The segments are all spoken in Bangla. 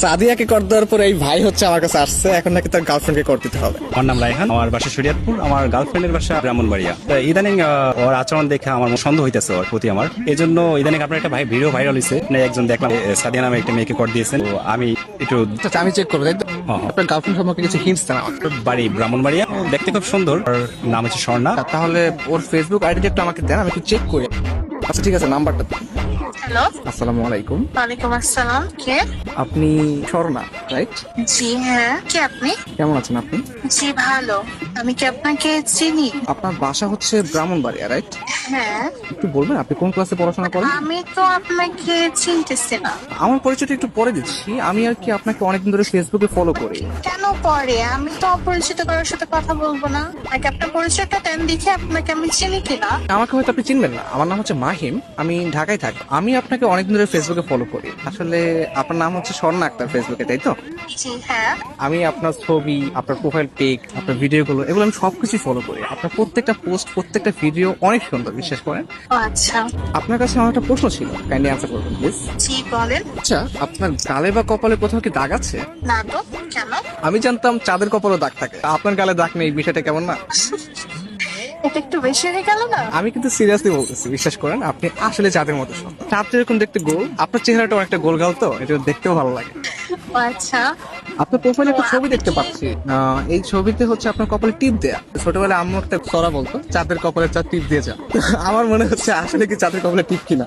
সাদিয়াকে কর দেওয়ার পর এই ভাই হচ্ছে আমার কাছে আসছে, এখন নাকি তার গার্লফ্রেন্ডকে কর দিতে হবে। আমার নাম রায়হান, আমার বাসা শরীয়তপুর, আমার গার্লফ্রেন্ডের বাসা ব্রাহ্মণবাড়িয়া। ইদানিং ওর আচরণ দেখে আমার সন্দেহ হইতেছে ওর প্রতি আমার, এই জন্য ইদানিং আপনার একটা ভিডিও ভাইরাল হয়েছে, একজন দেখলাম সাদিয়া নামে একটা মেয়েকে কর দিয়েছেন। তো আমি একটু আচ্ছা আমি চেক করবো, তাই তো? আপনার গার্লফ্রেন্ড সম্পর্কে কিছু হিন্টস দেন আমাকে। বাড়ি ব্রাহ্মণবাড়িয়া, দেখতে খুব সুন্দর, ওর নাম হচ্ছে স্বর্ণা। তাহলে ওর ফেসবুক আইডিটা একটু আমাকে দেন, আমি একটু চেক করি। আচ্ছা ঠিক আছে, নাম্বারটা দেন। হ্যালো, আসসালামু আলাইকুম। ওয়ালাইকুম আসসালাম। কে? আপনি স্বর্ণা রাইট? জি হ্যাঁ, কে আপনি? কেমন আছেন আপনি? জি ভালো। আমি কি আপনাকে চিনি? আপনার বাসা হচ্ছে ব্রাহ্মণবাড়িয়া রাইট? হ্যাঁ। একটু বলবেন আপনি কোন ক্লাসে পড়াশোনা করেন? আমি তো আপনাকে চিনতেছি না। আমার পরিচয়টা একটু পরে দিচ্ছি। আমি আর কি আপনাকে অনেকদিন ধরে ফেসবুকে ফলো করি। কেন পরে? আমি তো অপরিচিত কারোর সাথে কথা বলবো না। আগে আপনার পরিচয়টা দেন, দেখে আপনাকে আমি চিনি কিনা। আমাকে হয়তো আপনি চিনবেন না, আমার নাম হচ্ছে মাহিম, আমি ঢাকায় থাকি। আমি আপনাকে অনেকদিন ধরে ফেসবুকে ফলো করি। আসলে আপনার নাম হচ্ছে স্বর্ণা আক্তার ফেসবুকে, তাই তো? জি হ্যাঁ। আমি আপনার ছবি, আপনার প্রোফাইল পিক, আপনার ভিডিওগুলো, এগুলো আমি সবকিছু ফলো করি। আপনার প্রত্যেকটা পোস্ট, প্রত্যেকটা ভিডিও অনেক সুন্দর, বিশ্বাস করেন। ও আচ্ছা। আপনার কাছে আমার একটা প্রশ্ন ছিল, কাইন্ডলি অ্যান্সার করবেন প্লিজ। জি বলেন। আচ্ছা, আপনার গালে বা কপালে কোথাও কি দাগ আছে? না তো, কেন? আমি জানতাম চাঁদের কপালে দাগ থাকে, আপনার গালে দাগ নেই, বিষয়টা কেমন না? এটা একটু বেশি হয়ে গেল না? আমি কিন্তু সিরিয়াসলি বলতেছি, বিশ্বাস করেন, আপনি আসলে চাঁদের মতো সুন্দর। চাঁদ যেরকম দেখতে গোল, আপনার চেহারাটা অনেকটা গোল গাল, তো এটা দেখতেও ভালো লাগে। ও আচ্ছা। আপনার প্রোফাইলে একটা ছবি দেখতে পাচ্ছি, এই ছবিতে হচ্ছে আপনার কপালে টিপ দেয়া। ছোটবেলায় আম্মু একটা সরা বলতো, চাঁদের কপালে চাঁদ টিপ দিয়ে যা। আমার মনে হচ্ছে আসলে কি চাঁদের কপালে টিপ কিনা।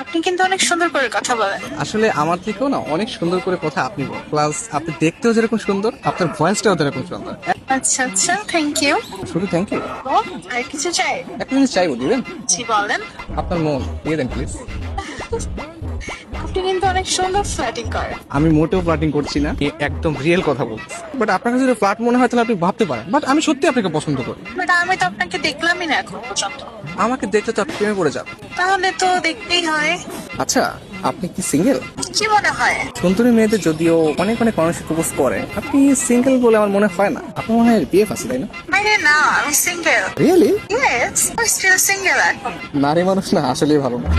আপনি কিন্তু অনেক সুন্দর করে কথা বলেন। আসলে আমার থেকেও না অনেক সুন্দর করে কথা আপনি বলেন, প্লাস আপনি দেখতেও যেরকম সুন্দর, আপনার ভয়েসটাও যেরকম সুন্দর। আচ্ছা আচ্ছা, থ্যাংক ইউ। শুধু থ্যাংক ইউ? আর কিছু চাই? একটা জিনিস চাইবো, দিবেন? জি বলেন। আপনার মন দিয়ে দেন প্লিজ। আপনি কিন্তু অনেক সুন্দর ফ্ল্যাটিং করেন। আমি মোটেও ফ্লার্টিং করছি না, একদম রিয়েল কথা বলছি। বাট আপনার কাছে যদি ফ্লার্ট মনে হয় তাহলে আপনি ভাবতে পারেন, বাট আমি সত্যি আপনাকে পছন্দ করি। বাট আমি তো আপনাকে দেখলামই না এখন পর্যন্ত। আমাকে দেখতে তো আপনি প্রেমে পড়ে যাবেন। তাহলে তো দেখতেই হয়। আচ্ছা, আপনি কি সিঙ্গেল? কি মনে হয়? সুন্দরী মেয়েদের যদিও অনেক অনেক মানুষ প্রপোজ করে, আপনি সিঙ্গেল বলে আমার মনে হয় না। আপনার মনে হয় বিয়ে আছে, তাই না? আরে না, আমি single. Really? Yes, I still single এখন। নারী মানুষ না আসলেই ভালো না।